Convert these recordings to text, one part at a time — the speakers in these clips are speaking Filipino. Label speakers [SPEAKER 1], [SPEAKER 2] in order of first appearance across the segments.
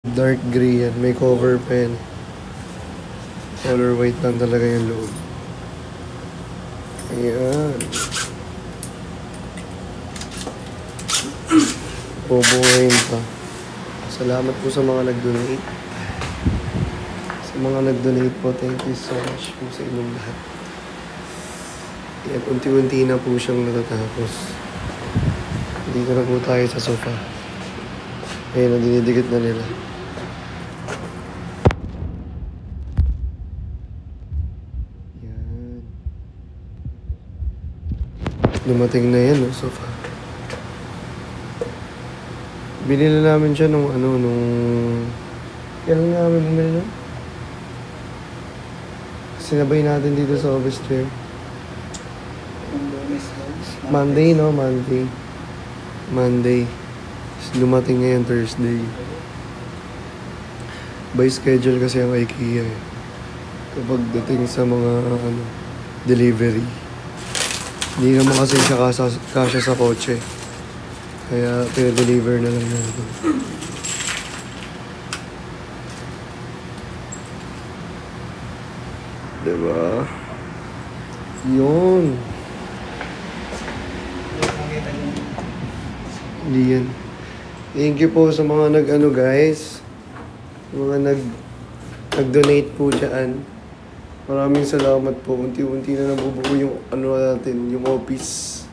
[SPEAKER 1] Dark gray yan. May cover pen. Color white lang talaga yung loob. Ayan. Bubuhayin pa. Salamat po sa mga nag-donate. Sa mga nag-donate po, thank you so much po sa inyong lahat. Ayan, unti-unti na po siyang natatapos. Dito na po tayo sa sofa. Ayan, dinidikit na nila. Ayan. Dumating na yan, no, sofa. Binili namin siya nung kailan nga namin bumili nun? Sinabay natin dito sa office chair. Monday, no? Monday. Dumating ngayon Thursday. By schedule kasi ang IKEA eh. Kapag dating sa mga delivery. Hindi naman kasi siya kasya sa kotse. Kaya pinadeliver na lang natin. Diba? Yun. Hindi yan. Thank you po sa mga guys. Mga nag-donate po dyan. Maraming salamat po. Unti-unti na nabubuo yung natin, yung office.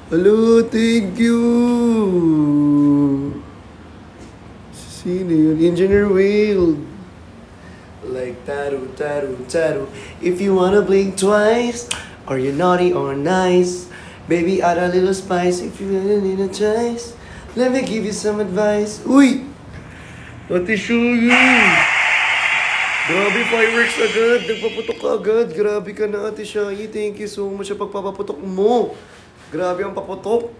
[SPEAKER 1] Hello, thank you! Sino yun? Engineer Whale. Like taru, taru, taru. If you wanna blink twice, are you naughty or nice? Baby, add a little spice if you really need a choice. Let me give you some advice. Uy! Ate Shoyu! Grabe, fireworks agad. Nagpaputok ka agad. Grabe ka na, Ate Shoyu. Thank you so much sa pagpapaputok mo. Grabe ang paputok.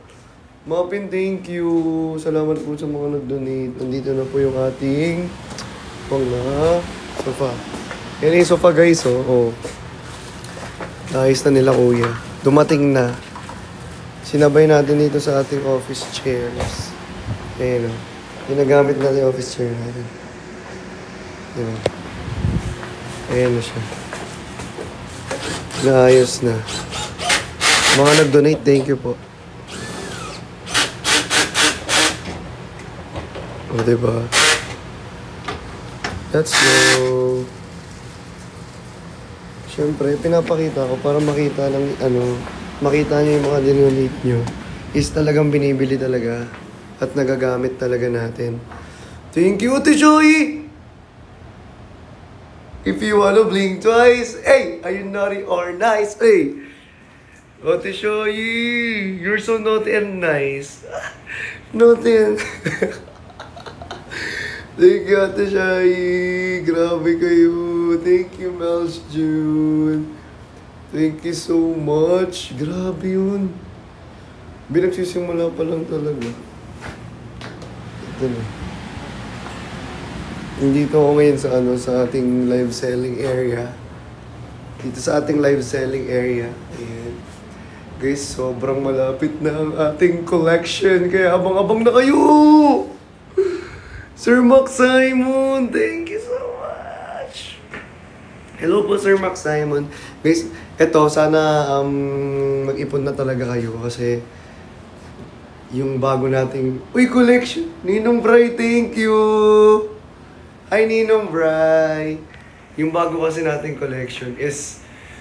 [SPEAKER 1] Mapin, thank you. Salamat po sa mga nag-donate. Nandito na po yung ating mga sofa. Yan yung sofa, guys, oh. Naayos na nila, kuya. Dumating na. Sinabay natin dito sa ating office chairs. Ayan, oh. Ginagamit natin yung office chair natin. Ayan. Ayan na siya. Naayos na. Mga nag-donate, thank you po. O, diba? Let's go. Siyempre, pinapakita ko para makita ng makita nyo yung mga dinonate nyo. Is talagang binibili talaga. At nagagamit talaga natin. Thank you, Ate Joey! If you wanna blink twice, hey! Are you naughty or nice? Hey! Ate Shoyi, you're so naughty and nice. Naughty and... Thank you, Ate Shoyi. Grabe kayo. Thank you, Mel's June. Thank you so much. Grabe yun. Binagsisimula pa lang talaga. Ito na. Nandito ako ngayon sa ating live selling area. Dito sa ating live selling area. Ayan. Guys, sobrang malapit na ang ating collection. Kaya abang-abang na kayo! Sir Max Simon, thank you so much! Hello po, Sir Max Simon. Guys, eto, sana mag-ipon na talaga kayo kasi yung bago nating... Uy, collection! Ninong Bray, thank you! Hi, Ninong Bray! Yung bago kasi nating collection is...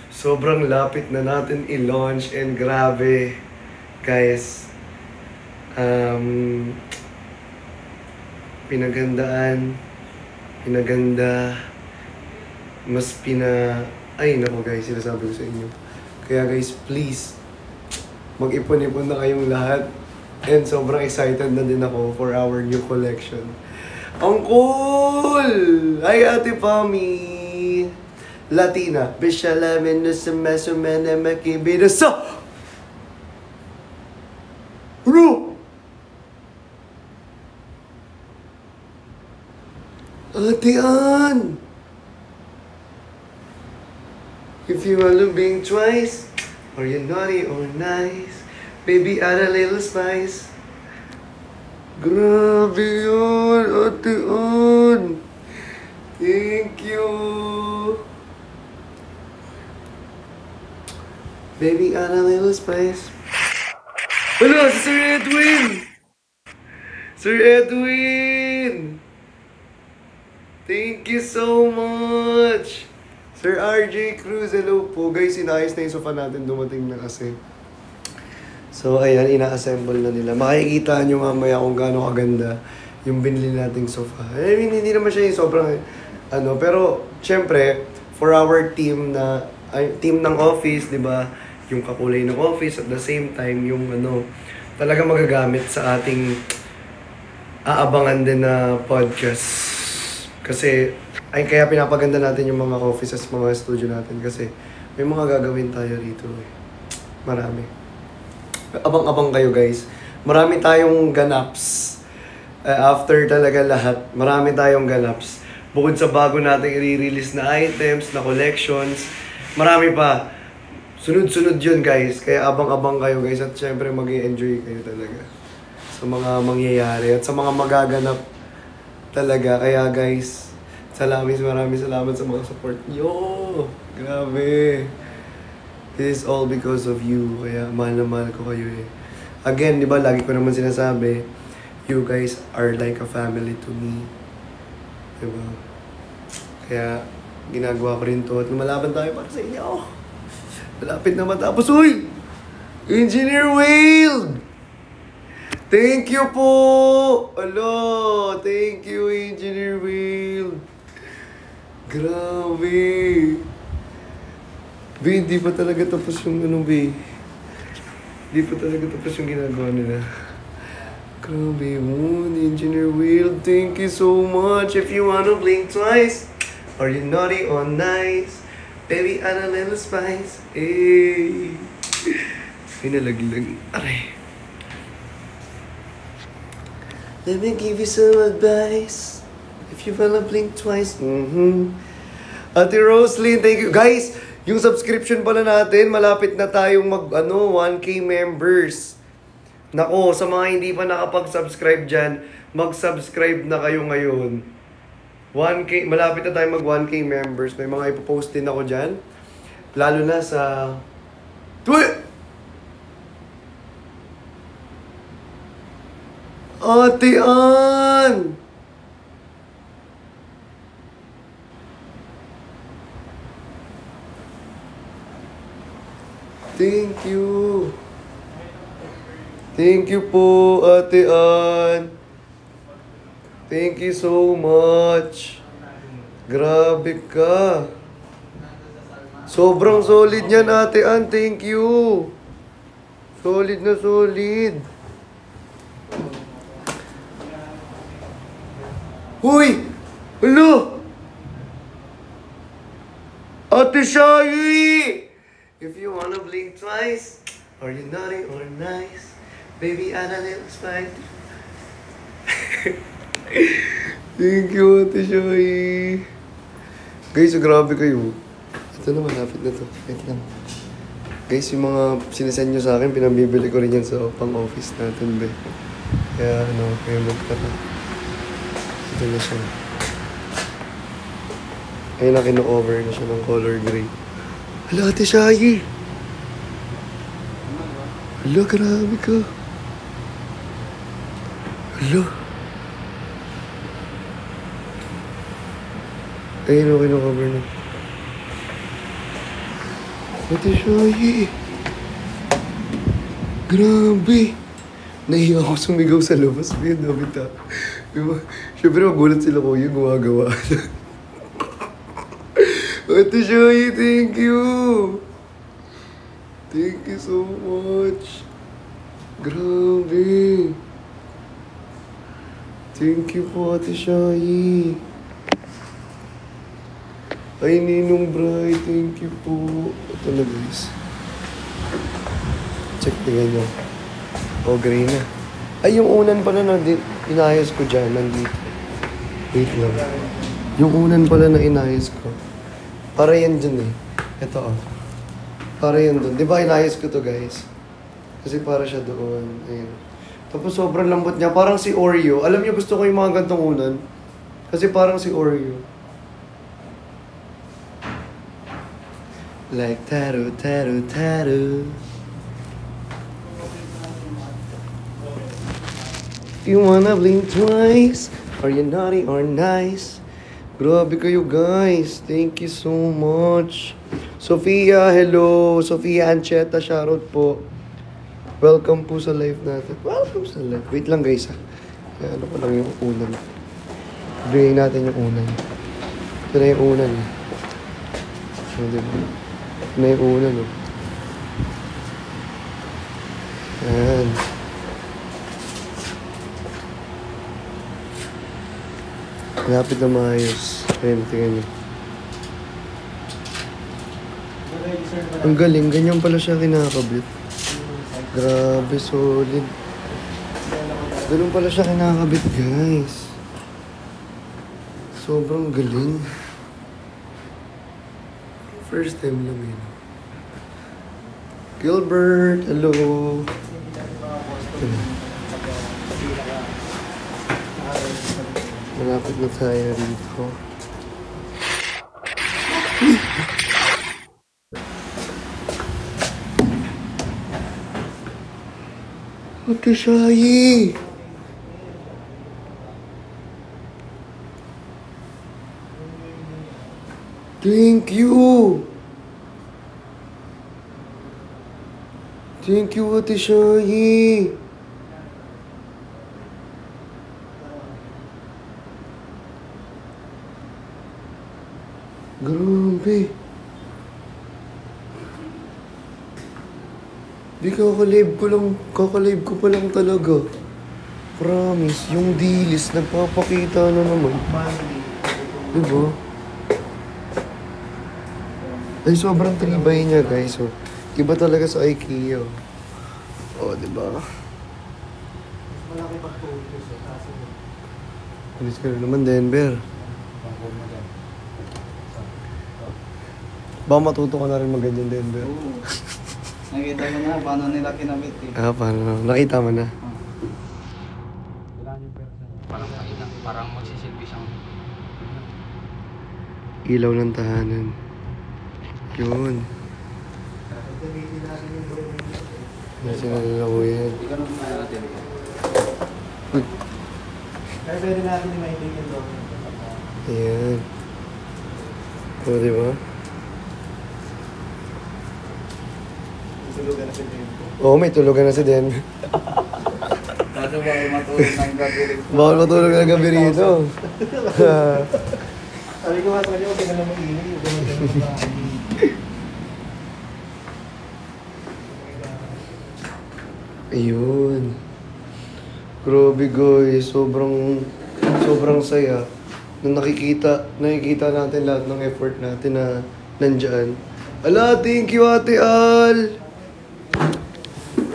[SPEAKER 1] sobrang lapit na natin i-launch and grabe, guys. Pinaganda, ay nako guys, sinasabi ko sa inyo. Kaya guys, please, mag-ipon-ipon na kayong lahat. And sobrang excited na din ako for our new collection. Ang cool! Hi, Ate Pami! Latina, Bishalamin na sa mesuman na makibida sa... Bro! Ate Ann! If you want to blink twice, are you naughty or nice? Baby, add a little spice. Grabe yun, Ate Ann. Thank you. Baby, add a little spice. Wala, si Sir Edwin! Sir Edwin! Thank you so much! Sir RJ Cruz, hello po. Guys, inayos na yung sofa natin, dumating na kasi. So, ayan, ina-assemble na nila. Makikita nyo mamaya kung gaano kaganda yung binili nating sofa. I mean, hindi naman siya yung sobrang, pero, syempre, for our team team ng office, di ba? Yung kakulay ng office, at the same time, yung talaga magagamit sa ating aabangan din na podcast. Kasi, kaya pinapaganda natin yung mga offices, mga studio natin kasi may mga gagawin tayo rito eh. Marami. Abang-abang kayo guys. Marami tayong ganaps. After talaga lahat, marami tayong ganaps. Bukod sa bago nating i-release na items, na collections, marami pa. Sunod-sunod yun guys. Kaya abang-abang kayo guys at syempre mag-i-enjoy kayo talaga sa mga mangyayari at sa mga magaganap talaga. Kaya guys, maraming salamat sa mga support niyo. Grabe. This is all because of you. Kaya mahal na mahal ko kayo eh. Again, di ba, lagi ko naman sinasabi, you guys are like a family to me. Di ba? Kaya, ginagawa ko rin to at lumalaban tayo para sa inyo. Malapit na matapos. Uy! Engineer Whale! Thank you po! Hello! Thank you, Engineer Whale! Grabe! Be, hindi pa talaga tapos yung Be. Hindi pa talaga tapos yung ginagawa nila. Grabe mo, Engineer Whale. Thank you so much. If you wanna blink twice, or you naughty or nice, baby, add a little spice. Hey! Pinalaglag. Aray. Let me give you some advice. If you wanna blink twice. Ate Roslyn, thank you. Guys, yung subscription pala natin, malapit na tayong 1K members. Nako, sa mga hindi pa nakapag-subscribe dyan, mag-subscribe na kayo ngayon. 1K, malapit na tayong mag 1K members. May mga ipopost din ako dyan. Lalo na sa... Ate Ann! Thank you. Thank you po, Ate Ann. Thank you so much. Grabe ka. Sobrang solid niyan, Ate Ann. Thank you. Solid na solid. Uy! Hello! Ate Shai! If you wanna blink twice, or you naughty or nice, baby, add a little spice. Thank you, Ate Shai. Guys, grabe kayo. Ito na, malapit na to. Wait lang. Guys, yung mga sinesend nyo sa akin, pinabibili ko rin yan sa pang-office natin, be. Kaya, kayo magtaka. Ito na siya. Ayun na, kino-over na siya ng color gray. Hala, Ate Shai! Hala, grabe ka. Hala. Ayun, kino-cover na. Ate Shai! Grabe! Nahiya ako sumigaw sa labas. Yan, dapat ha. Diba? Siyempre, magulat sila ko yung gumagawa. Ate Shai, thank you! Thank you so much! Grabe! Thank you po, Ate Shai! Ay, Ninong Bray, thank you po. Ito na, guys. Check, tingnan nyo. O, gray na. Ay, yung unan pala na inayos ko dyan, nandito. Wait lang. Yung unan pala na inayos ko. Para yan dyan eh. Ito Para yan dun. Di ba inayos ko to guys? Kasi para siya doon. Ayun. Tapos sobrang lambot niya. Parang si Oreo. Alam niyo, gusto ko yung mga gantong unan. Kasi parang si Oreo. Like tattoo, tattoo, tattoo. You wanna blink twice? Are you naughty or nice? Grabe kayo guys. Thank you so much. Sofia, hello. Sofia Ancheta, shoutout po. Welcome po sa live natin. Welcome sa live. Wait lang guys ha. Kaya ano pa lang yung unan. Bringin natin yung unan. Ito na yung unan. So, diba? Ito na yung unan. Oh. Ayan. Lapit na maayos. Ayan, tingnan nyo. Ang galing. Ganyan pala siya kinakabit. Grabe, solid. Ganun pala siya kinakabit, guys. Sobrang galing. First time lang yun. Gilbert, hello. Malapit na tayo rito. Ate Shayi! Thank you! Thank you, Ate Shayi! Grabe! Di kakalive ko pa lang talaga. Promise, yung dilis nagpapakita na naman. Diba? Ay, sobrang tribay niya, guys. So, iba talaga sa IKEA. Oh, diba?
[SPEAKER 2] Malaki pag-focus eh, kasi...
[SPEAKER 1] Alis ka na naman, Denver. Baka matuto ka na rin mag-ganyan, Denver.
[SPEAKER 2] Oo. Nakita mo na paano nila kinabit eh.
[SPEAKER 1] Ah, paano? Nakita mo na.
[SPEAKER 2] Parang magsisilbi siyang...
[SPEAKER 1] Ilaw ng tahanan. Yun. Nasa nalalaw yan.
[SPEAKER 2] Hindi ka naman natin.
[SPEAKER 1] Uy.
[SPEAKER 2] Kaya pwede natin yung maibigan doon.
[SPEAKER 1] Ayan. O, diba?
[SPEAKER 2] Tulugan na si Jim.
[SPEAKER 1] Oo, may tulugan na si Den.
[SPEAKER 2] Kaso bawal matulog ng gabi rin.
[SPEAKER 1] Bawal matulog ng gabi rito.
[SPEAKER 2] Sabi ko nga sa kanya, huwag ka na mag-inig. Huwag ka na mag-inig.
[SPEAKER 1] Ayun. Grabe guys, sobrang saya. Nung nakikita natin lahat ng effort natin na nandyan. Ala, thank you Ate Al!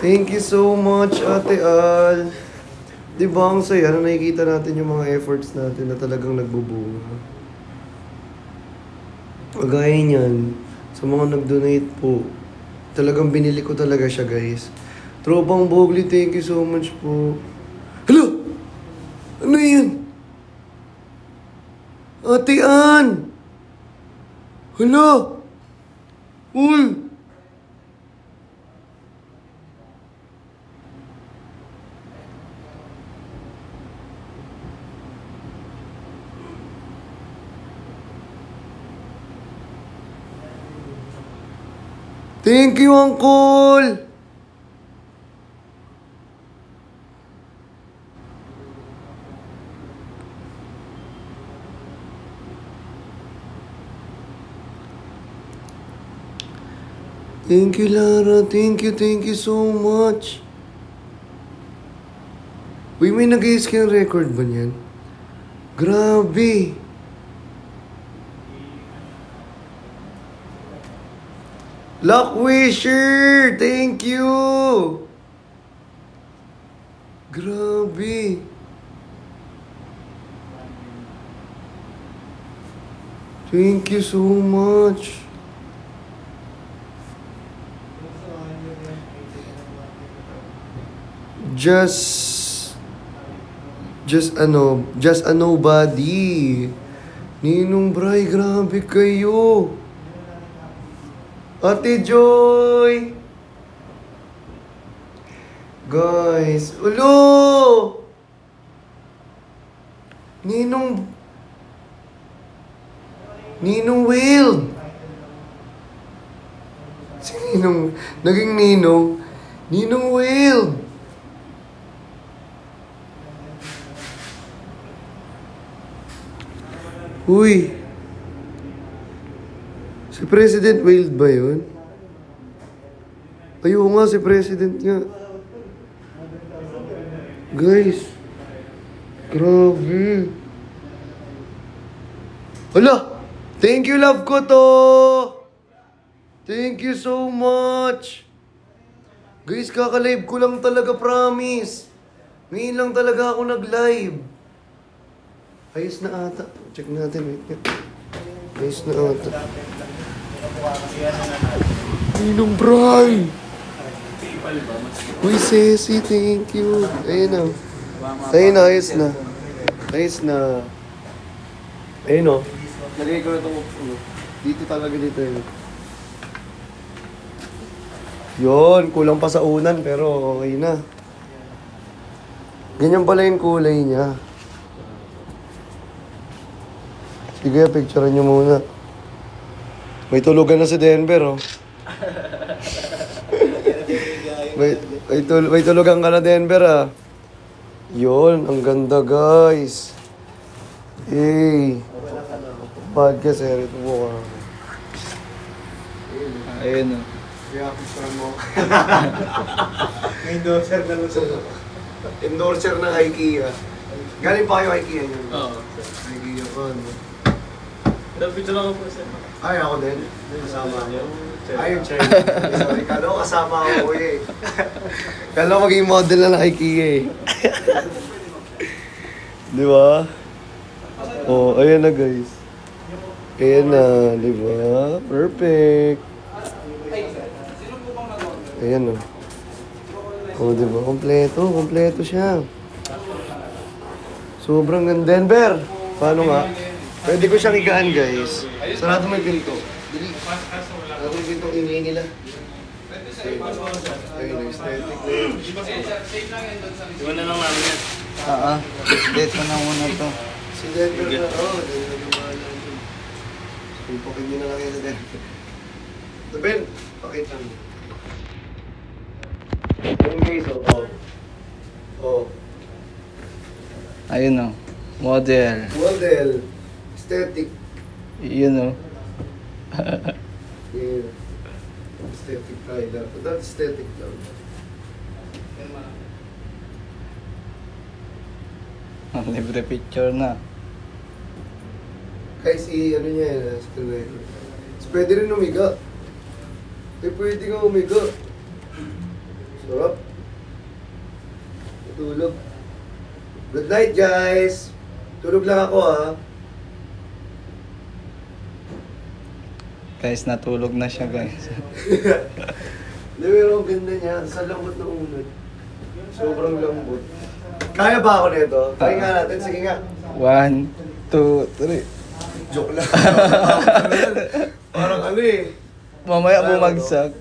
[SPEAKER 1] Thank you so much Ate Al! Diba ang saya na nakikita natin yung mga efforts natin na talagang nagbubunga. Kagaya niyan, sa mga nag-donate po, talagang binili ko talaga siya guys. Tropang Bogli, thank you so much po. Hala! Ano yan? Ate Ann! Hala! Uy! Thank you, Uncle! Thank you, Lara. Thank you so much. Uy, may nag-i-scan record ba niyan? Grabe! Lockwisher! Thank you! Grabe! Thank you so much. Just a nobody. Ninong Bray, grabe kayo. Ate Joy! Guys, ulo! Ninong Will! Si Ninong, naging Ninong. Ninong Will! Uy! Si President Will ba yun? Ayun nga, si President nga. Guys! Grabe! Hala! Thank you, love ko to! Thank you so much! Guys, kaka-live ko lang talaga, promise. Ngayon lang talaga ako nag-live. Ayos na ata. Check natin, wait nga. Ayos na ata. Ninong Bray! Uy, Ceci, thank you. Ayun na. Ayun na, ayos na. Ayos na. Ayun o. Lagay ko na itong dito talaga dito yun. Yun, kulang pa sa unan pero okay na. Ganyan pala yung kulay niya. Sige, picturean nyo muna. May tulugan na si Denver, oh. may tulugan ka na, Denver, ah. Yun, ang ganda, guys. Hey. Podcast, eh. Ito mo ka.
[SPEAKER 2] Ayun o.
[SPEAKER 1] Kaya picturean mo. May endorser na lang sa endorser ng IKEA. Galing pa kayo IKEA yun?
[SPEAKER 2] Oo.
[SPEAKER 1] IKEA ko, ano?
[SPEAKER 2] Picture lang ako po, sir.
[SPEAKER 1] Ay, ako din. Kasama ako. Ay, yung China. Sorry, kala ko kasama ako eh. Kala ko maging model na ng IKEA eh. Di ba? Oh, ayan na guys. Ayan na, di ba? Perfect. Ayan o. Oh, di ba? Kompleto siya. Sobrang ganda. Denver! Paano nga? Pwede ko siyang igaan, guys. Sarado mo yung pinto. Dili. Sarado mo yung pinto, ingay nila. Ayun, aesthetic na yun.
[SPEAKER 2] Iwan na lang namin yan.
[SPEAKER 3] Dito na muna to.
[SPEAKER 1] Si Denver na, Denver na naman. Pipokin nyo na lang yun sa Denver. So, Ben, pakita mo. Yung guys, oh.
[SPEAKER 3] Ayun o. Model.
[SPEAKER 1] Model. Aesthetic.
[SPEAKER 3] Yun o.
[SPEAKER 1] Yeah. Aesthetic tayo lang. That's aesthetic lang.
[SPEAKER 3] Libre picture na.
[SPEAKER 1] Guys, ano niya yun, still record. Pwede rin umiga. Pwede ka umiga. Sarap. Tulog. Good night, guys. Tulog lang ako, ha.
[SPEAKER 3] Guys, natulog na siya, guys.
[SPEAKER 1] Pero ang ganda niya. Sa lambot ng unod. Sobrang lambot. Kaya ba ako nito? Try nga natin. Sige nga.
[SPEAKER 3] 1, 2, 3.
[SPEAKER 1] Joke lang. Parang ano eh.
[SPEAKER 3] Mamaya bumagsak.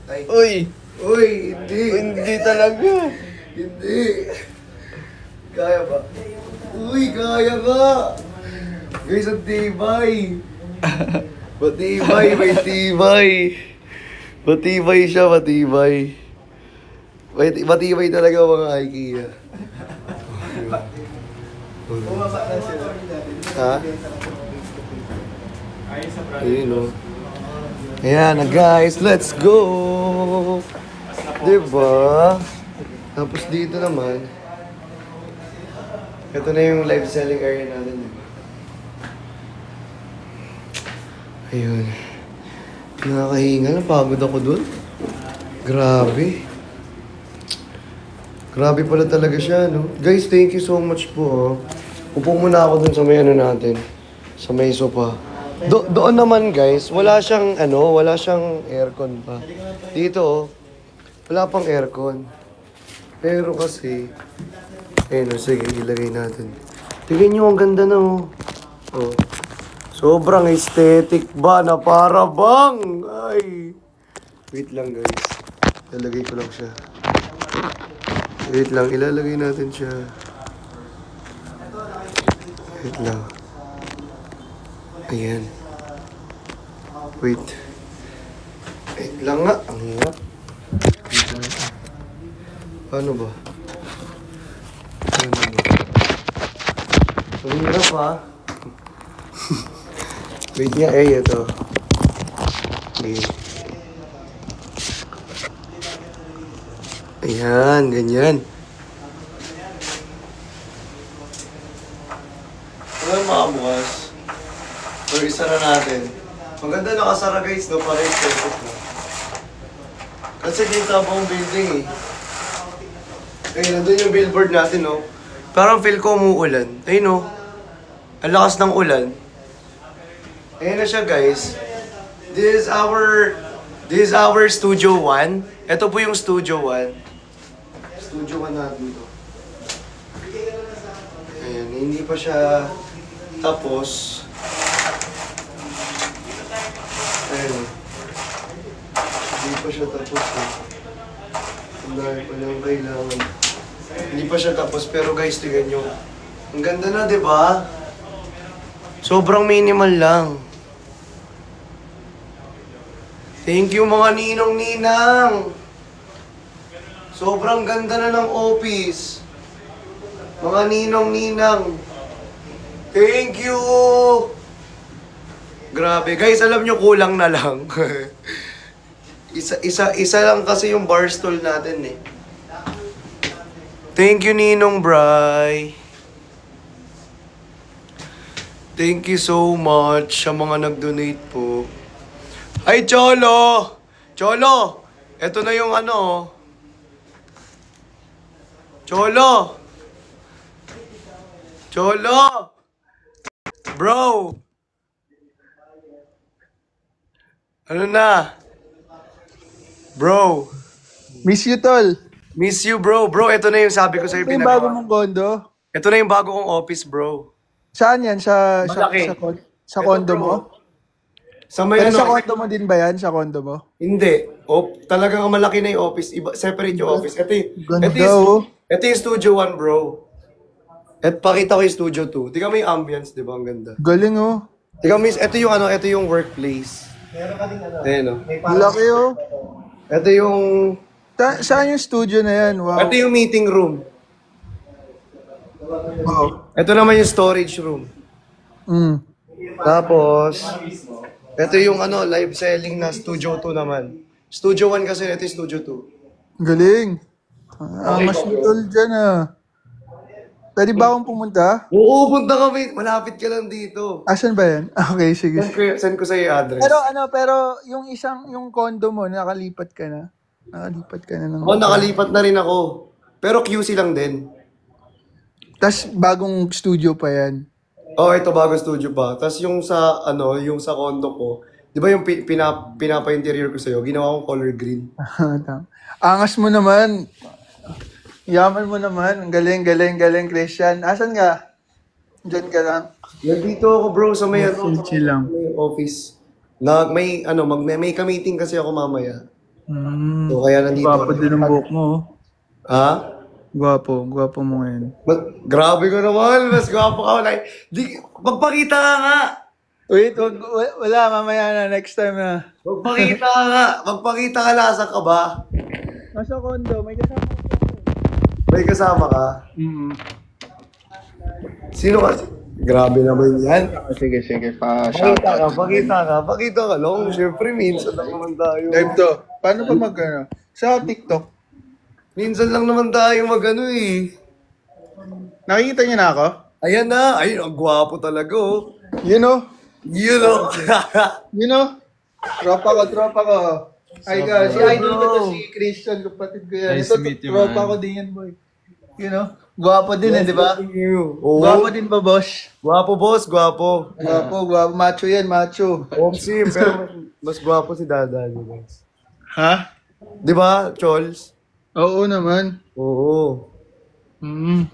[SPEAKER 1] Ay.
[SPEAKER 3] Uy!
[SPEAKER 1] Uy, hindi.
[SPEAKER 3] Hindi talaga.
[SPEAKER 1] Hindi. Kaya ba? Uy, kaya nga. Guys, ang tibay. Matibay, may tibay. Matibay siya, matibay. Matibay talaga mga IKEA. Ha? Ayun o. Ayan na guys, let's go! Diba? Tapos dito naman, ito na yung live selling area natin. Diba? Ayun. Nakakahinga, napagod ako dun. Grabe. Grabe pala talaga siya, no? Guys, thank you so much po, oh. Upo muna ako dun sa may ano natin. Sa may sofa. Doon naman, guys, wala siyang aircon pa. Dito, oh, wala pang aircon. Pero kasi, ayun o, sige, ilagay natin. Tingnan nyo, ang ganda na oh. Oh. Sobrang aesthetic ba na para bang? Ay. Wait lang guys. Ilalagay ko lang siya. Wait lang, ilalagay natin siya. Wait lang. Ayan. Wait. Wait lang nga. Ang hirap. Wait lang. Paano ba? Paano ba? Ang hirap ha. Wait nga eh, ito. Okay. Ayan, ganyan. Ano mga bukas? So, isa na natin. Maganda nakasara guys, no? Para aesthetic na. Kasi dito buong building eh. Ayun, nandun yung billboard natin, no? Parang feel ko umuulan. Ayun, no? Ang lakas ng ulan. Ayun na siya, guys. This is our Studio 1. Ito po yung Studio 1. Studio 1 natin to. Ayan, hindi pa siya tapos. Ayan. Hindi pa siya tapos eh. Ang dami pa lang kailangan. Hindi pa siya tapos pero guys, tingnan nyo. Ang ganda na, di ba? Sobrang minimal lang. Thank you mga ninong-ninang! Sobrang ganda na ng office. Mga ninong-ninang. Thank you! Grabe. Guys, alam nyo, kulang na lang. isa lang kasi yung bar stool natin eh. Thank you, Ninong Bray. Thank you so much sa mga nag-donate po. Ay, Cholo! Cholo! Ito na yung ano. Cholo! Cholo! Bro! Ano na? Bro!
[SPEAKER 3] Miss you, tol.
[SPEAKER 1] Miss you, bro. Bro, ito na yung sabi ko sa'yo
[SPEAKER 3] Ito yung bago
[SPEAKER 1] pinagawa.
[SPEAKER 3] mong condo.
[SPEAKER 1] Ito na yung bago kong office, bro.
[SPEAKER 3] Saan yan?
[SPEAKER 1] Malaki.
[SPEAKER 3] Sa
[SPEAKER 1] Ito,
[SPEAKER 3] condo
[SPEAKER 1] bro.
[SPEAKER 3] mo?
[SPEAKER 1] Sa may
[SPEAKER 3] Pero
[SPEAKER 1] ano?
[SPEAKER 3] sa condo mo din ba yan? Sa condo mo?
[SPEAKER 1] Hindi. Talagang malaki na yung office. Separate yung office.
[SPEAKER 3] Ganda,
[SPEAKER 1] yung, ito yung Studio 1, bro. At pakita ko yung Studio 2. Tingnan mo yung ambience, di ba? Ang ganda.
[SPEAKER 3] Galing, oh.
[SPEAKER 1] Tingnan mo, ito yung ano, ito yung workplace. Ayan, oh.
[SPEAKER 3] Laki, oh.
[SPEAKER 1] Ito yung,
[SPEAKER 3] Saan yung studio na yan? Wow.
[SPEAKER 1] ito yung meeting room.
[SPEAKER 3] Wow.
[SPEAKER 1] Ito naman yung storage room.
[SPEAKER 3] Mm.
[SPEAKER 1] Tapos, ito yung ano, live selling na Studio 2 naman. Studio 1 kasi, ito yung Studio 2.
[SPEAKER 3] Galing. Mas tol dyan, ah. Pwede ba akong pumunta?
[SPEAKER 1] Oo, punta kami. Malapit ka lang dito.
[SPEAKER 3] Asan ba yan? Okay, sige.
[SPEAKER 1] Send ko sa iyo address.
[SPEAKER 3] Pero yung condo mo, nakalipat ka na? Nakalipat ka na ng...
[SPEAKER 1] Ako, nakalipat na rin ako. Pero QC lang din.
[SPEAKER 3] Tapos bagong studio pa yan.
[SPEAKER 1] Oh, ito bago studio pa. Tapos yung sa, ano, yung sa condo ko, di ba yung pinapa-interior ko sa'yo, ginawa kong color green.
[SPEAKER 3] Angas mo naman. Yaman mo naman. Ang galing, Christian. Asan ka? Diyan ka lang.
[SPEAKER 1] Nandito ako bro sa may,
[SPEAKER 3] Chill lang.
[SPEAKER 1] may office. May ka-meeting kasi ako mamaya. So kaya nandito.
[SPEAKER 3] Gwapo din ang buhok mo. Oh.
[SPEAKER 1] Ha?
[SPEAKER 3] Gwapo mo ngayon.
[SPEAKER 1] Grabe ko naman, mas gwapo ka. Like, magpakita ka nga.
[SPEAKER 3] Wait, wala, mamaya na, next time na.
[SPEAKER 1] Magpakita ka nga. Magpakita ka, lasa ka ba?
[SPEAKER 3] Nasa condo, may kasama ko.
[SPEAKER 1] May kasama ka? Sino ka? Grabe naman yan.
[SPEAKER 3] Sige,
[SPEAKER 1] Pakita ka lang. Siyempre, minsan lang naman tayo.
[SPEAKER 3] Live to. Paano pa sa TikTok?
[SPEAKER 1] Minsan lang naman tayo mag-ano eh.
[SPEAKER 3] Nakikita niyo na ako?
[SPEAKER 1] Ayan na. Ayun, ang gwapo talaga oh.
[SPEAKER 3] You know? Tropa ko. Ay ka, si Idol ko to, si Christian, kapatid ko yan.
[SPEAKER 2] Nice to meet you,
[SPEAKER 3] tropa
[SPEAKER 2] man.
[SPEAKER 3] ko din yan, boy. You know? Gwapo din di ba?
[SPEAKER 1] Oo.
[SPEAKER 3] Gwapo din ba, boss?
[SPEAKER 1] Gwapo, boss. Gwapo.
[SPEAKER 3] Gwapo. Macho yan, macho.
[SPEAKER 1] Omsim, pero mas gwapo si Dada. Guys.
[SPEAKER 3] Ha?
[SPEAKER 1] Di ba, Chols?
[SPEAKER 3] Oo naman.
[SPEAKER 1] Oo.
[SPEAKER 3] Mm.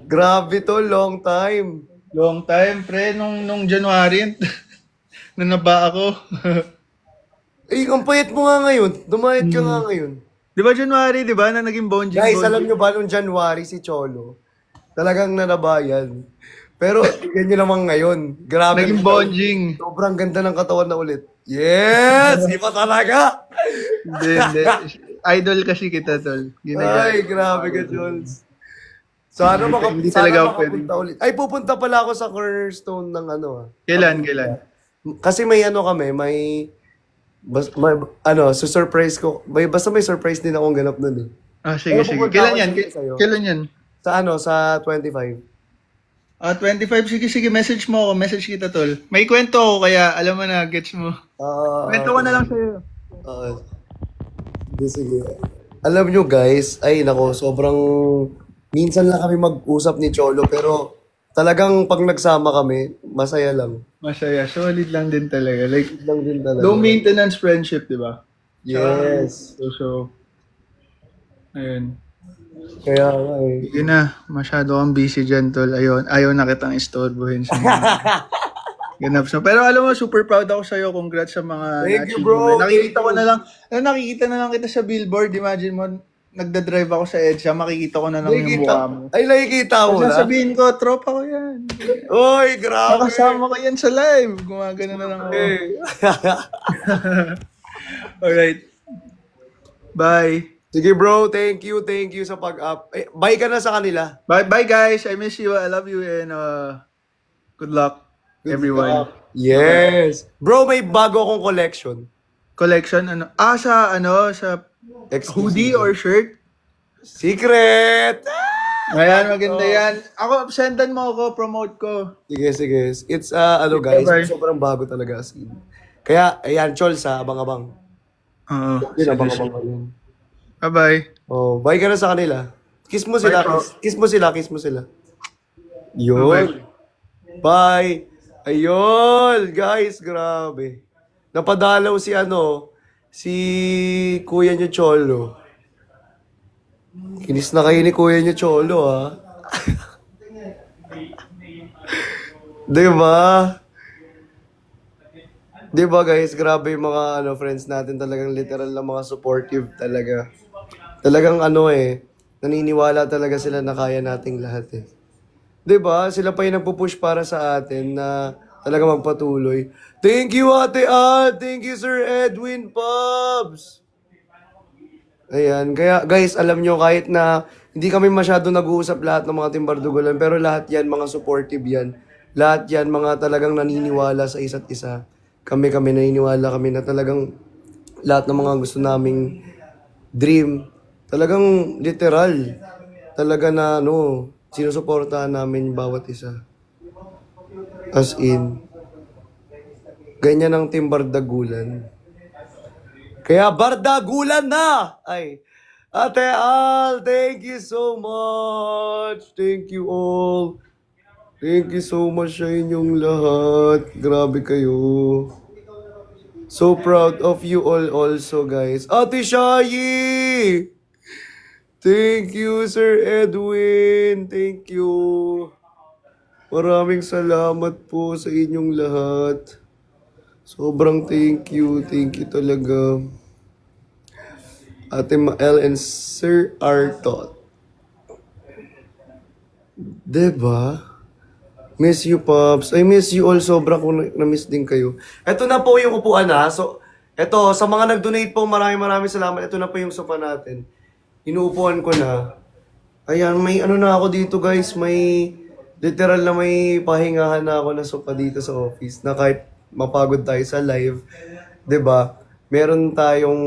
[SPEAKER 1] Grabe to, long time.
[SPEAKER 3] Long time, pre. Nung January, nanaba ako.
[SPEAKER 1] Eh, ang payat mo nga ngayon. Dumayat ka nga
[SPEAKER 3] Mm.
[SPEAKER 1] ngayon.
[SPEAKER 3] Di ba January, di ba, na naging
[SPEAKER 1] Guys, alam
[SPEAKER 3] bonjing-bonjing?
[SPEAKER 1] nyo ba nung January si Cholo? Talagang nanabayan. Pero tignan nyo naman ngayon. Grabe
[SPEAKER 3] Naging
[SPEAKER 1] ang katawan.
[SPEAKER 3] bonjing.
[SPEAKER 1] Sobrang ganda ng katawan na ulit. Yes! Iba talaga!
[SPEAKER 3] Hindi, hindi. Idol kasi kita, tol. Ginagaya.
[SPEAKER 1] Ay, grabe ka, Jules. Sana,
[SPEAKER 3] Hindi
[SPEAKER 1] sana
[SPEAKER 3] talaga ako pwedeng.
[SPEAKER 1] makapunta ulit. Ay, pupunta pala ako sa cornerstone ng ano.
[SPEAKER 3] Kailan?
[SPEAKER 1] Kasi may ano kami, surprise ko. Basta may surprise din akong ganap nun eh.
[SPEAKER 3] Ah, sige,
[SPEAKER 1] Pero
[SPEAKER 3] sige.
[SPEAKER 1] pupunta
[SPEAKER 3] Kailan
[SPEAKER 1] ako
[SPEAKER 3] yan?
[SPEAKER 1] dito sa'yo.
[SPEAKER 3] Kailan yan?
[SPEAKER 1] Sa 25.
[SPEAKER 3] Ah, 25. Sige, message mo ako. Message kita, tol. May kwento ako, kaya alam mo na, gets mo. Kwento ko na lang sa'yo.
[SPEAKER 1] Sige. Alam nyo guys, ay nako, sobrang minsan lang kami mag-usap ni Cholo pero talagang pag nagsama kami, masaya lang.
[SPEAKER 3] Masaya. Solid lang din talaga. Like,
[SPEAKER 1] Lang din talaga.
[SPEAKER 3] low maintenance friendship, di ba?
[SPEAKER 1] Yes.
[SPEAKER 3] So, ayun.
[SPEAKER 1] Kaya nga eh.
[SPEAKER 3] Sige na. Masyado kang busy dyan, tol. Ayaw na kitang istorbohin sa mga ganap. So, pero alam mo, super proud ako sa'yo. Congrats sa mga
[SPEAKER 1] Thank you,
[SPEAKER 3] na-achieve
[SPEAKER 1] bro.
[SPEAKER 3] mo. Nakikita
[SPEAKER 1] Thank
[SPEAKER 3] ko
[SPEAKER 1] you.
[SPEAKER 3] na lang, nakikita na lang kita sa billboard. Imagine mo, nagda-drive ako sa EDSA, makikita ko na lang yung mukha mo.
[SPEAKER 1] Nakikita mo na?
[SPEAKER 3] Sasabihin ko, tropa ko yan.
[SPEAKER 1] Oy, grabe.
[SPEAKER 3] Makasama ko yan sa live. Gumagano na lang ako.
[SPEAKER 1] Eh.
[SPEAKER 3] Alright. Bye.
[SPEAKER 1] Sige bro, thank you sa pag-up. Eh, bye ka na sa kanila.
[SPEAKER 3] Bye guys. I miss you. I love you and good luck everyone.
[SPEAKER 1] Yes. Bro, may bago akong collection.
[SPEAKER 3] Collection ano? Sa hoodie or shirt?
[SPEAKER 1] Secret!
[SPEAKER 3] Ayan, maganda yan. Ako, sendan mo ako, promote ko.
[SPEAKER 1] Sige. It's, guys,
[SPEAKER 3] Bye.
[SPEAKER 1] sobrang bago talaga as in. Kaya, ayan, Chol, sa abang-abang.
[SPEAKER 3] Oo.
[SPEAKER 1] Yun, abang-abang ko yun.
[SPEAKER 3] Bye-bye.
[SPEAKER 1] Oh, bye ka na sa kanila. Kiss mo sila,
[SPEAKER 3] Bye, bro.
[SPEAKER 1] kiss mo sila. Yun. Bye. Ayun, guys, grabe. Napadalaw si Kuya niyo Cholo. Kinis na kayo ni Kuya niyo Cholo, ha? Diba? Diba, guys? Grabe yung mga friends natin, talagang literal na mga supportive talaga. Talagang naniniwala talaga sila na kaya nating lahat eh. 'Di ba? Sila pa yung nagpo-push para sa atin na talaga magpatuloy. Thank you, Ate Al! Thank you, Sir Edwin Pubs! Ayan. Kaya, guys, alam nyo, kahit na hindi kami masyado nag-uusap lahat ng mga Timbardugolan, pero lahat yan, mga supportive yan. Lahat yan, mga talagang naniniwala sa isa't isa. Kami naniniwala kami na talagang lahat ng mga gusto naming dream, talagang literal. Talaga na, sinusuportahan namin bawat isa. As in, ganyan ang Team Bardagulan. Kaya Bardagulan na! Ay, Ate Al, thank you so much. Thank you all. Thank you so much sa inyong lahat. Grabe kayo. So proud of you all also, guys. Ate Shayi! Thank you, Sir Edwin. Thank you. Maraming salamat po sa inyong lahat. Sobrang thank you. Thank you talaga. Ate Mael and Sir Artot. Diba? Miss you, Pops. I miss you all. Sobrang ko na-miss din kayo. Ito na po yung upuan ha. So, ito, sa mga nag-donate po, maraming salamat. Ito na po yung sofa natin. Inuupuan ko na. Ayan, may na ako dito guys. May, literal na may pahingahan na ako na sofa dito sa office. Na kahit mapagod tayo sa live, 'di ba? Meron tayong,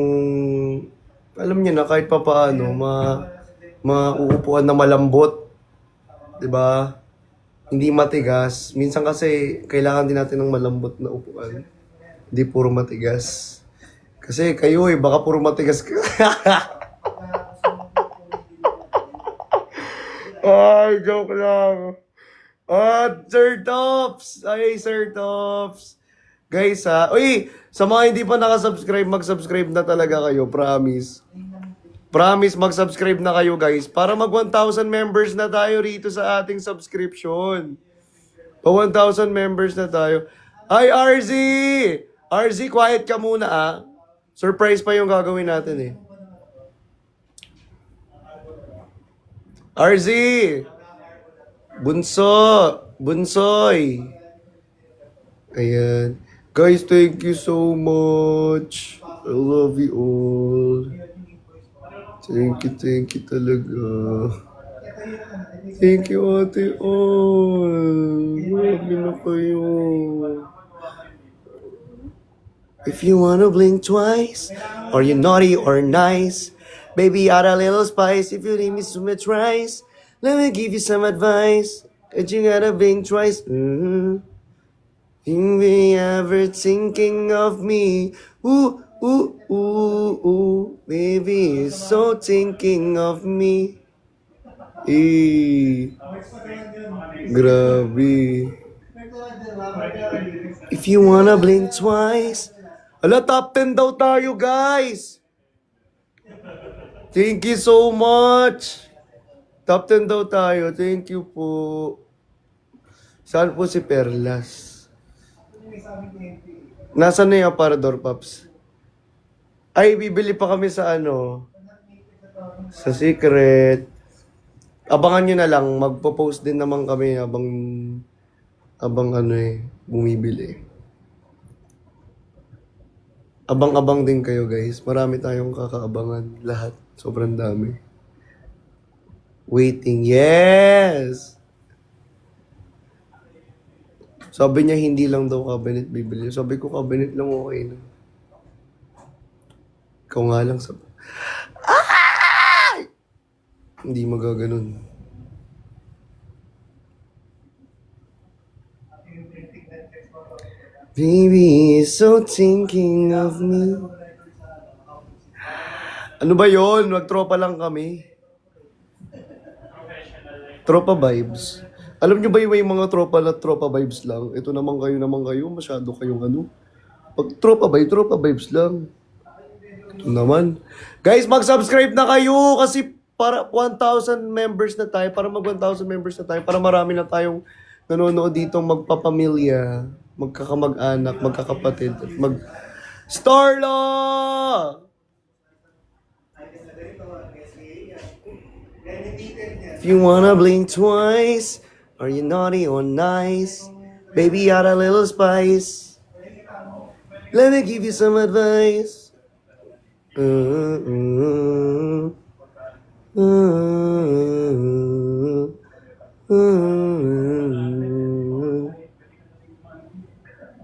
[SPEAKER 1] alam niyo na, kahit papaano, mauupuan na malambot. 'Di ba? Hindi matigas. Minsan kasi, kailangan din natin ng malambot na upuan. Hindi puro matigas. Kasi kayo baka puro matigas ka. Ay, joke lang. Sir Tops! Ay, Sir Tops! Guys ha, uy, sa mga hindi pa nakasubscribe, mag-subscribe na talaga kayo, promise. Promise, mag-subscribe na kayo guys para mag 1,000 members na tayo rito sa ating subscription. Pa 1,000 members na tayo. Hi RZ! RZ, quiet ka muna ah. Surprise pa yung gagawin natin eh. RZ! Bunso! Bunsoy! Ayan. Guys, thank you so much. I love you all. Thank you talaga. Thank you, ate all. Grabe na kayo. If you wanna blink twice, or you're naughty or nice, baby, add a little spice. If you need me so much rice, let me give you some advice. That you gotta blink twice. You be ever thinking of me? Ooh, ooh, ooh, ooh. Baby, you're so thinking of me. Eh, grabe. If you wanna blink twice. Ala, top 10 daw tayo, guys. Thank you so much. Top 10 daw tayo. Thank you po. Saan po si Perlas? Nasaan na yung aparador, Paps? Ay, bibili pa kami sa ano? Sa Secret. Abangan nyo na lang. Magpo-post din naman kami abang ano bumibili. Abang-abang din kayo, guys. Marami tayong kakaabangan. Lahat. Sobrang dami. Waiting. Yes! Sabi niya, hindi lang daw cabinet bibili. Sabi ko, cabinet lang okay na. Ikaw nga lang sabi. Ay! Hindi magaganon. Baby is so thinking of me. Ano ba yon? Magtropa lang kami. Tropa vibes. Alam nyo ba yung may mga tropa na tropa vibes lang? Ito naman kayo, masyado kayong ano. Pag tropa vibes lang. Ito naman. Guys, mag-subscribe na kayo kasi para 1,000 members na tayo, para mag 1,000 members na tayo, para marami na tayong nanonood dito magpapamilya, magkakamag-anak, magkakapatid, at Starla! If you wanna blink twice, are you naughty or nice? Baby, add a little spice. Let me give you some advice.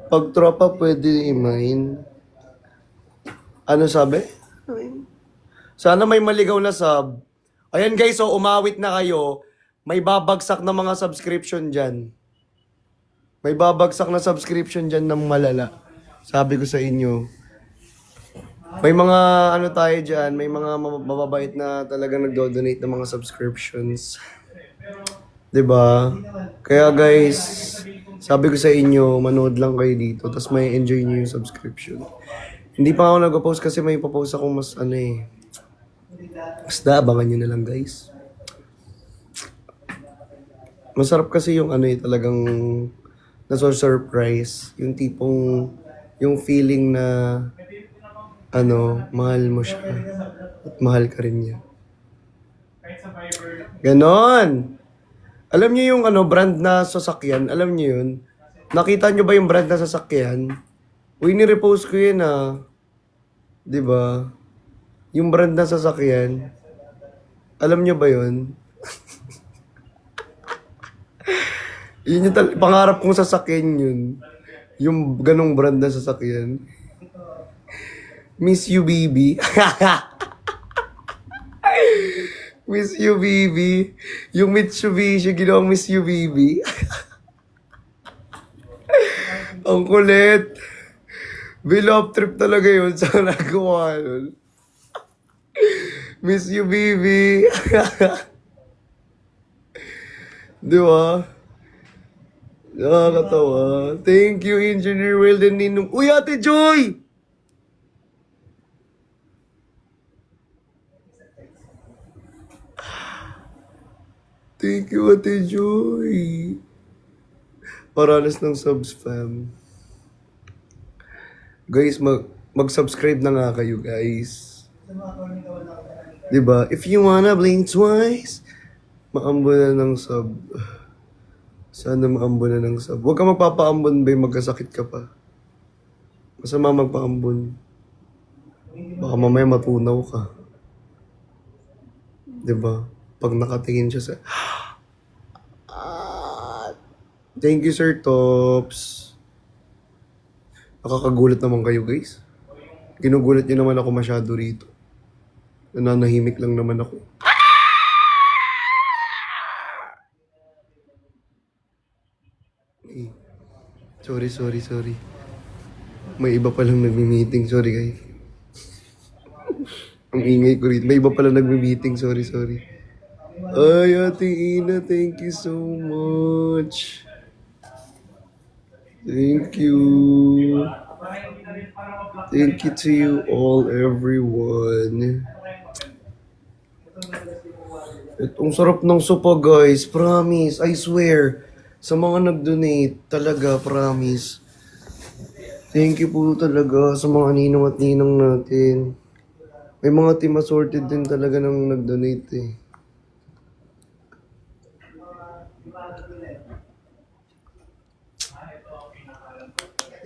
[SPEAKER 1] Pag tropa pwede imahin. Ano sabi? Sana may maligaw na sub. Ayan guys, so umawit na kayo. May babagsak na mga subscription dyan. May babagsak na subscription dyan ng malala. Sabi ko sa inyo. May mga ano tayo dyan, may mga mababait na talaga nagdo-donate ng mga subscriptions. 'Di ba? Kaya guys, sabi ko sa inyo, manood lang kayo dito, tapos may enjoy niyo yung subscription. Hindi pa ako nag-post kasi may ipopost ako mas ano eh. Basta abangan nyo na lang guys. Masarap kasi yung ano eh, talagang naso-surprise. Yung tipong, yung feeling na ano, mahal mo siya. At mahal ka rin niya. Ganon! Alam niyo yung ano, brand na sasakyan? Alam niyo yun? Nakita niyo ba yung brand na sasakyan? Uy, ni-repost ko yun ah. Diba? Yung brand na sasakyan. Alam niyo ba yun? Yun yung pangarap kong sasakyan yun. Yung ganong brand na sasakyan. Miss you, baby. Miss you, baby. Yung Mitsubishi, ginawang Miss you, baby. Ang kulit. Bilop trip talaga yun sa nagawa nun. Miss you, baby. Di ba? Nakakatawa. Thank you, Engineer Wilden Ninong. Uy, Ate Joy! Thank you, Ate Joy. Paranas ng subs, fam. Guys, mag-subscribe na nga kayo, guys. Diba? If you wanna blink twice, maambo na ng sub. Sana maambo na ng sub. Huwag ka magpapaambon, bay, magkasakit ka pa. Masama magpaambon. Baka mamaya matunaw ka. Diba? Pag nakatingin siya sa... Thank you, Sir Tops. Nakakagulat naman kayo, guys. Ginugulat niyo naman ako masyado rito. Nananahimik lang naman ako. Eh, sorry. May iba palang nagmi-meeting. Sorry, guys. Ang ingay ko rito. May iba palang nagmi-meeting. Sorry. Ay, Ate Ina, thank you so much. Thank you. Thank you to you all, everyone. Itong sarap ng sopa, guys. Promise. I swear. Sa mga nag-donate, talaga, promise. Thank you po talaga sa mga ninong at ninang natin. May mga team assorted din talaga nang nag-donate eh.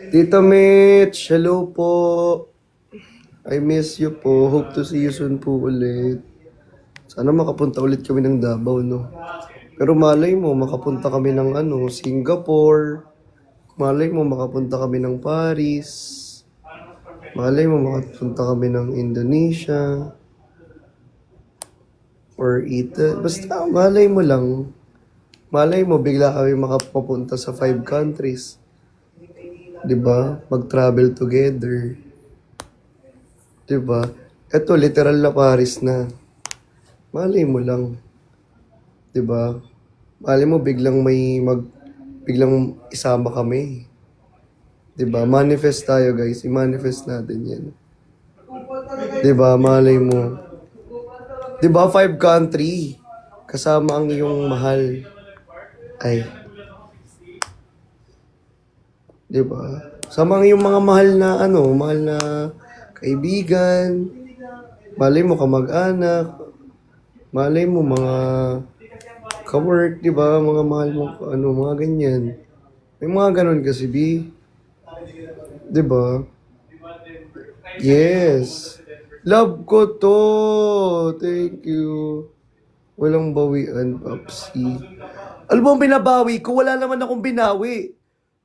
[SPEAKER 1] Tita Mitch, hello po. I miss you po. Hope to see you soon po ulit. Sana makapunta ulit kami ng Davao, no? Pero malay mo, makapunta kami ng Singapore. Malay mo, makapunta kami ng Paris. Malay mo, makapunta kami ng Indonesia. Or Italy. Basta, malay mo lang. Malay mo, bigla kami makapapunta sa 5 countries. Diba? Mag-travel together. Diba? Eto, literal na Paris na. Malay mo lang. Diba? Malay mo, biglang biglang isama kami. Diba? Manifest tayo, guys. I-manifest natin yan. Diba? Malay mo. Diba? 5 country. Kasama ang iyong mahal. Ay. Diba? Sama ang iyong mga mahal na kaibigan. Malay mo kamag-anak. Malay mo mga ka-work, diba? Mga mahal mo, mga ganyan. May mga ganun kasi, B. Diba? Yes. Love ko to. Thank you. Walang bawian, Papsi. Alam mo, binabawi ko. Wala naman akong binawi.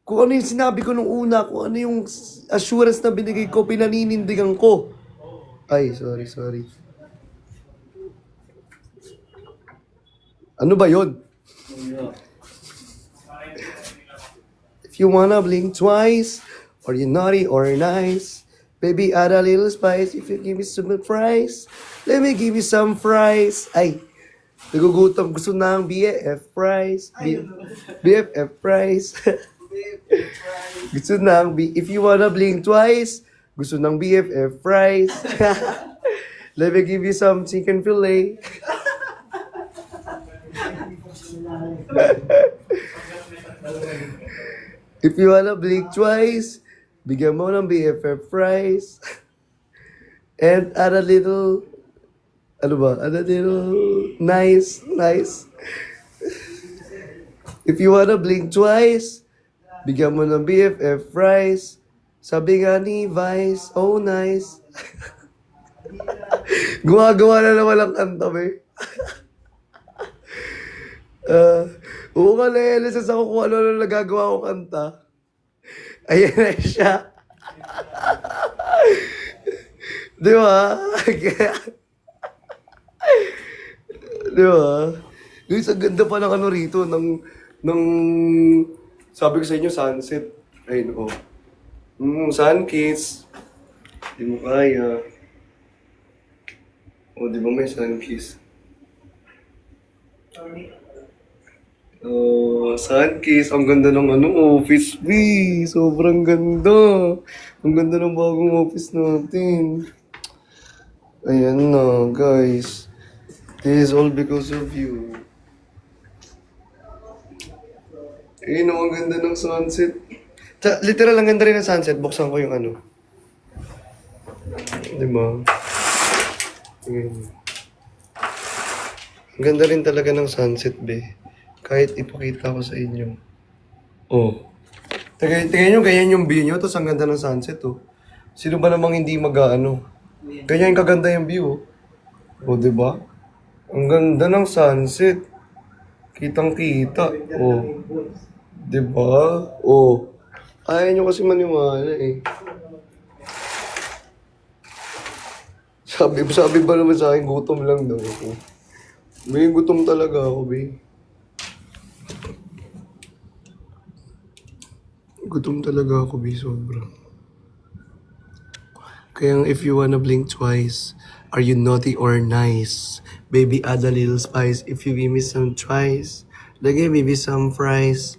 [SPEAKER 1] Kung ano yung sinabi ko nung una, kung ano yung assurance na binigay ko, pinaninindigan ko. Ay, sorry. Ano ba yun? If you wanna blink twice, or you naughty or nice, baby, add a little spice. If you give me some fries, let me give you some fries. Ay, nagugutom. Gusto na ang BFF fries. BFF fries. Gusto ng if you wanna blink twice, gusto ng BFF fries. Let me give you some chicken fillet. If you wanna blink twice, bigyan mo ng BFF fries. And add a little, add a little nice. If you wanna blink twice, bigyan mo ng BFF fries. Sabi nga ni Vice, oh nice. Gumagawa na naman ang kanta, be. Oo ka na, LSS ako kung ano nagagawa ko kanta. Ayan na siya. Di ba? Di ba? Guys, ang ganda pa ng rito, ng sabi ko sa inyo, sunset. Ayun, sun kiss. Di mo kaya. Di ba may sun kiss? Sun kiss. Ang ganda ng office, B. Sobrang ganda. Ang ganda ng bagong office natin. Ayan na, guys. This is all because of you. Ayun, ang ganda ng sunset. Literal, ang ganda rin ng sunset. Buksan ko yung ano. Diba? Ayun. Ang ganda rin talaga ng sunset, be. Kahit ipakita ko sa inyo. Oh. Tingnan nyo, ganyan yung view nyo. Tapos ang ganda ng sunset, oh. Sino ba namang hindi mag-ano? Ganyan kaganda yung view, oh. Oh, diba? Ang ganda ng sunset. Kitang-kita. Oh. Diba? Oh. Ayaw nyo kasi maniwala, eh. Sabi ba naman sa akin, gutom lang daw ako. May gutom talaga ako, be. Gutom talaga ako, be, sobra. Kaya if you wanna blink twice, are you naughty or nice? Baby, add a little spice. If you give me some twice, lagay maybe some fries.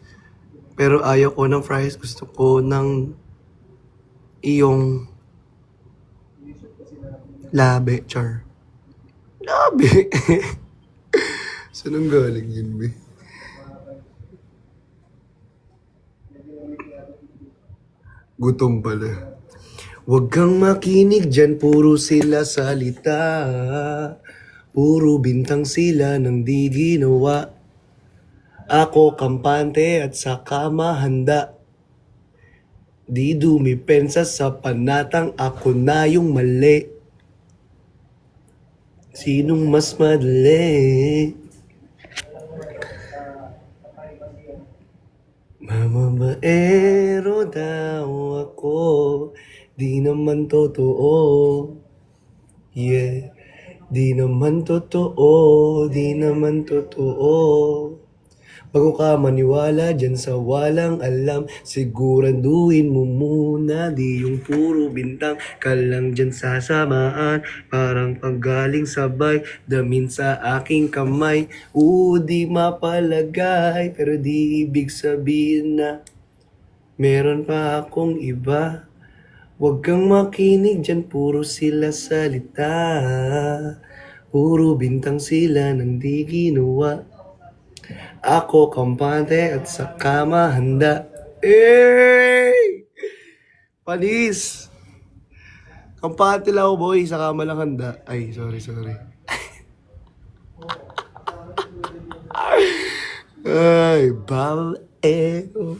[SPEAKER 1] Pero ayaw ko ng fries, gusto ko ng iyong labi, char. Labi? Saan ang galing yun, be? Gutom pala. Huwag kang makinig dyan, puro sila salita. Puro bintang sila nang di ginawa. Ako kampante at saka mahanda. Di dumipensa sa panatang ako na yung mali. Sinong mas madali? Mamabaero daw ako. Di naman totoo. Yeah. Di naman totoo. Di naman totoo. Bago ka maniwala dyan sa walang alam, siguraduhin mo muna di yung puro bintang ka lang dyan sasamaan. Parang paggaling sabay, damin sa aking kamay. Di mapalagay, pero di ibig sabihin na meron pa akong iba. Huwag kang makinig dyan, puro sila salita. Puro bintang sila nang di ginawa. Ako kampante at saka mahanda. Hey! Panis! Kampante lang ako, boy. Saka malang handa. Ay, sorry. Ay, babaero.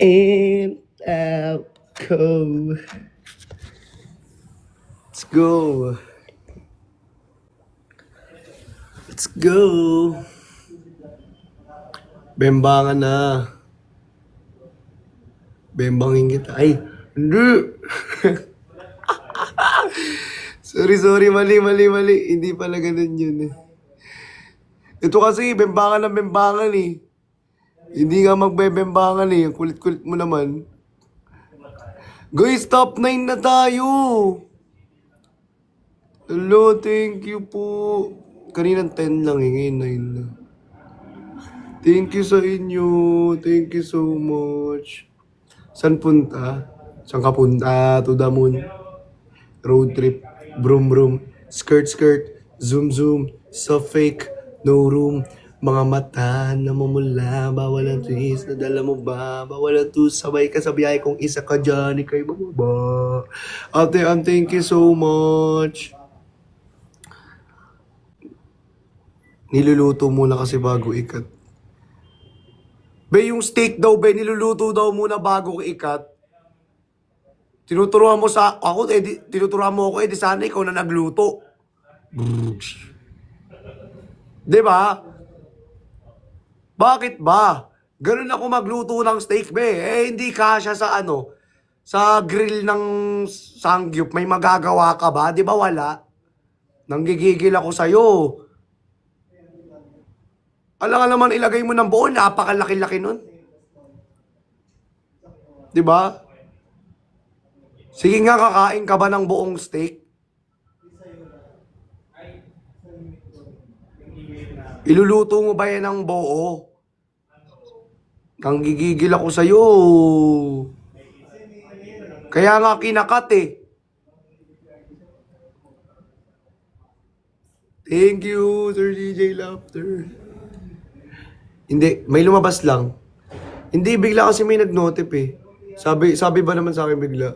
[SPEAKER 1] In, out, go. Let's go. Let's go. Bembangan na. Bembangin kita. Ay, hindi. sorry. Mali. Hindi pala ganun yun eh. Ito kasi, bembangan ng bembangan eh. Hindi nga magbebembangan eh. Ang kulit-kulit mo naman. Guys, top 9 na tayo. Hello, thank you po. Kaninang 10 lang eh, ngayon 9 na. Thank you sa inyo. Thank you so much. Saan punta? Saan ka punta? To the moon. Road trip. Brum. Skirt. Zoom. So fake. No room. Mga mata na mamula. Bawal ang twist. Nadala mo ba? Bawal ang twist. Sabay ka sa biyahe kung isa ka dyan. Ika'y bababa. Ate, thank you so much. Niluluto muna kasi bago ikat. Be, yung steak daw, be, niluluto daw muna bago ikat. Tinuturuan mo sa ako, tinuturuan mo ako, di sana ikaw na nagluto. Diba? Bakit ba? Ganun ako magluto ng steak, be. Hindi kasya sa sa grill ng sangyup. May magagawa ka ba? Di ba wala? Nanggigigil ako sa'yo. Alam nga naman ilagay mo ng buo, napakalaki-laki nun. Diba? Sige nga, kakain ka ba ng buong steak? Iluluto mo ba yan ng buo? Nanggigigil ako sa'yo. Kaya nga kinakat eh. Thank you, Sir DJ Laughter. Hindi, may lumabas lang. Hindi, bigla kasi may nag-notif eh. Sabi ba naman sa akin bigla,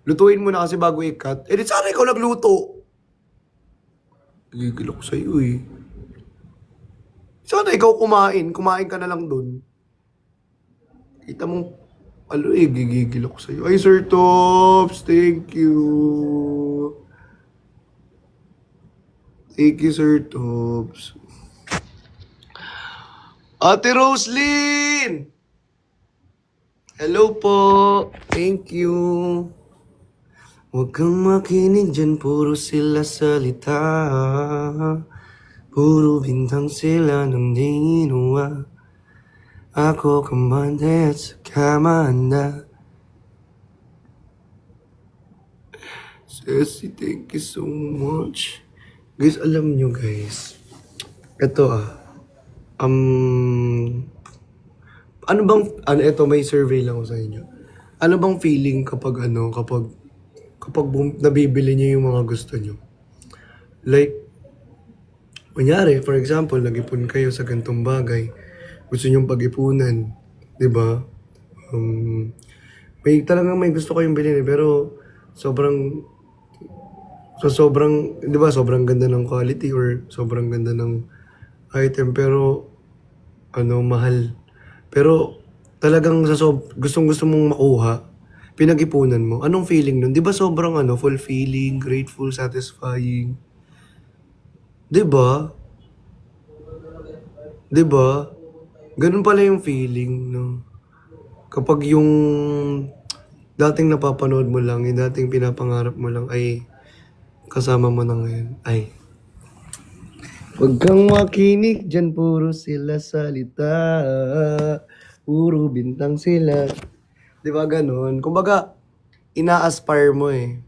[SPEAKER 1] lutuin mo na kasi bago i-cut. Eh di sana ikaw nagluto. Gigil ako sa'yo eh. Sana ikaw kumain ka na lang dun. Kita mo, gigigil ako sa'yo. Ay, Sir Tops, thank you. Thank you, Sir Tops. Ate Roslyn! Hello po. Thank you. Huwag kang makinig dyan, puro sila salita. Puro bintang sila ng di ginawa. Ako kamante at saka mahanda. Ceci, thank you so much. Guys, alam nyo guys. Ito ito may survey lang ako sa inyo. Ano bang feeling kapag nabibili niyo yung mga gusto niyo? Like, kunyari, for example, nag-ipon kayo sa ganitong bagay. Gusto niyong pag-ipunan. Diba? Talagang may gusto kayong bilhin pero sobrang, diba, sobrang ganda ng quality or sobrang ganda ng item pero, mahal. Pero, talagang gustong-gusto mong makuha, pinag-ipunan mo. Anong feeling nun? Di ba sobrang fulfilling, grateful, satisfying? Di ba? Di ba? Ganun pala yung feeling, no? Kapag yung dating napapanood mo lang, yung dating pinapangarap mo lang ay kasama mo na ngayon. Ay. Huwag kang makinig dyan, puro sila salita. Puro bintang sila. Di ba ganun? Kumbaga, ina-aspire mo eh.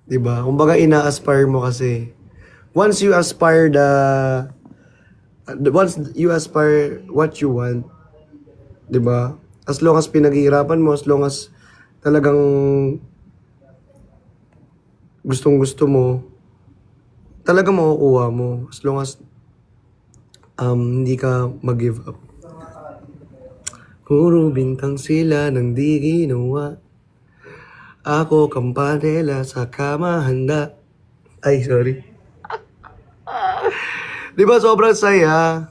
[SPEAKER 1] Di ba? Kumbaga, ina-aspire mo kasi. Once you aspire what you want, di ba? As long as pinaghihirapan mo, as long as talagang gustong-gusto mo, talaga makukuha mo. As long as hindi ka mag-give up. Puro bintang sila ng di ginawa. Ako kampanela sa kamahanda. Ay, sorry. Di ba sobrang saya?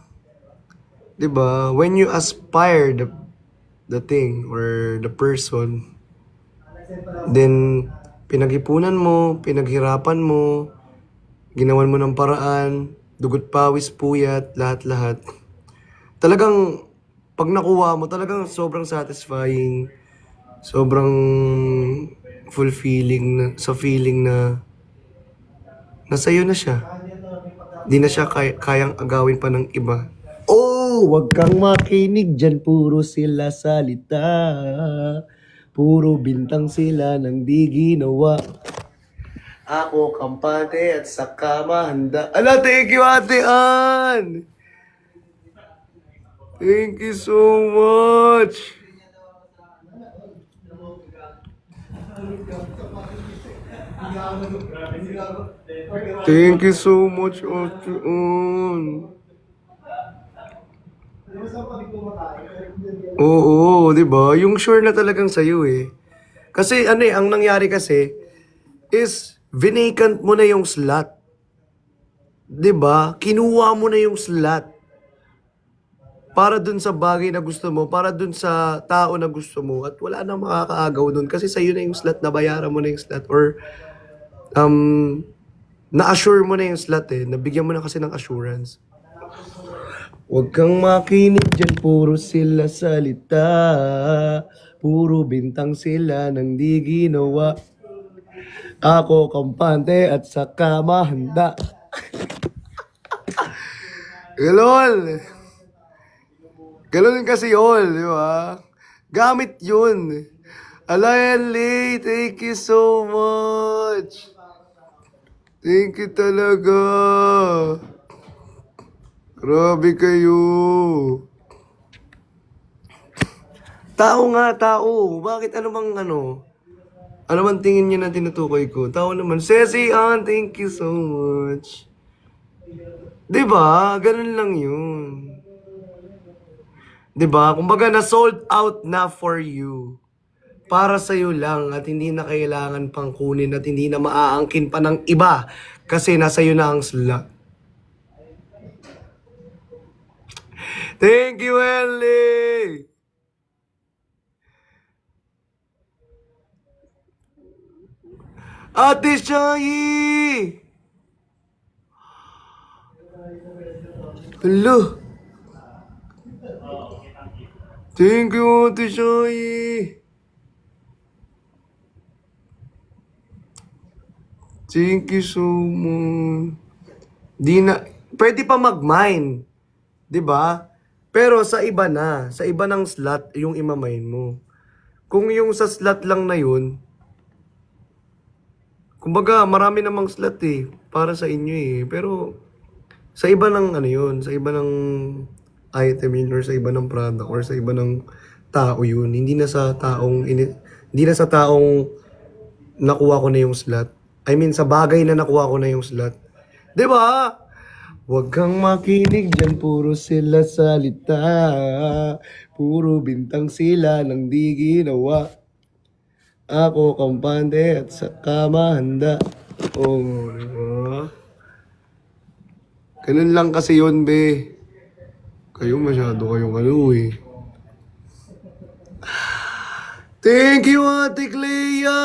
[SPEAKER 1] Di ba? When you aspire the thing or the person, then pinag-ipunan mo, pinaghirapan mo, ginawan mo ng paraan, dugot pawis puyat, lahat-lahat. Talagang, pag nakuha mo, talagang sobrang satisfying, sobrang fulfilling sa feeling na nasa'yo na siya. Di na siya kayang agawin pa ng iba. Oh, wag kang makinig dyan, puro sila salita. Puro bintang sila ng di ginawa. Ako kampante at saka mahanda. Ala, thank you, Ate Ann! Thank you so much! Thank you so much, Ate Ann. Oo, di ba? Yung sure na talagang sa'yo eh. Kasi ang nangyari kasi is vinacant mo na yung slot. 'Di ba? Kinuha mo na yung slot. Para dun sa bagay na gusto mo, para dun sa tao na gusto mo at wala nang makakaagaw dun kasi sa'yo na yung slot, nabayaran mo na yung slot or na-assure mo na yung slot eh. Nabigyan mo na kasi ng assurance. Huwag kang makinig dyan, puro sila salita. Puro bintang sila ng di ginawa. Ako kampante at saka mahanda. Galol! Galol kasi yun, di ba? Gamit yun. Alayan Lee, thank you so much. Thank you talaga. Grabe kayo. Tao nga, tao. Bakit ano bang tingin niyo na tinutukoy ko? Tao naman. Ceci Ann, thank you so much. Diba? Ganun lang yun. Diba? Kumbaga na sold out na for you. Para sa'yo lang at hindi na kailangan pang kunin at hindi na maaangkin pa ng iba kasi nasa iyo na ang slot. Thank you, Ellie! Ate Shai! Hello! Thank you, Ate Shai! Thank you so much. Di na, pwede pa mag-mine. 'Di ba? Pero sa iba na, sa iba ng slot yung imamine mo. Kung yung sa slot lang na yun, kumbaga marami namang slot eh, para sa inyo eh. Pero sa iba ng ano yun, sa iba ng item yun, or sa iba ng product, or sa iba ng tao yun. Hindi na sa taong nakuha ko na yung slot. I mean, sa bagay na nakuha ko na yung slot. 'Di ba? Huwag kang makinig dyan, puro sila salita. Puro bintang sila nang di ginawa. Ako kampante at saka mahanda. Oh, diba? Ganun lang kasi yun, be. Kayo masyado kayong ano eh. Thank you, Ate Clea!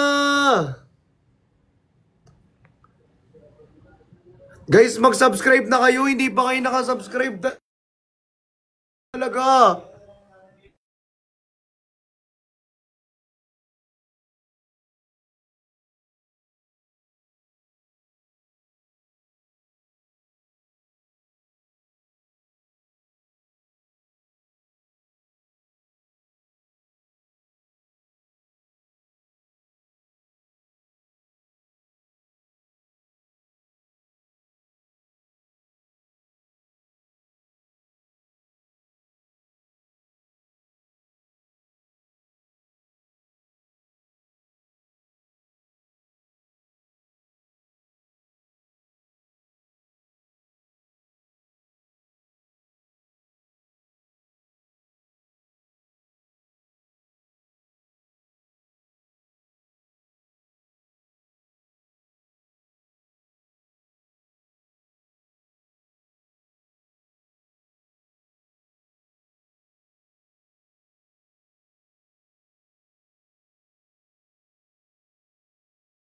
[SPEAKER 1] Guys, mag-subscribe na kayo. Hindi pa kayo nakasubscribe talaga.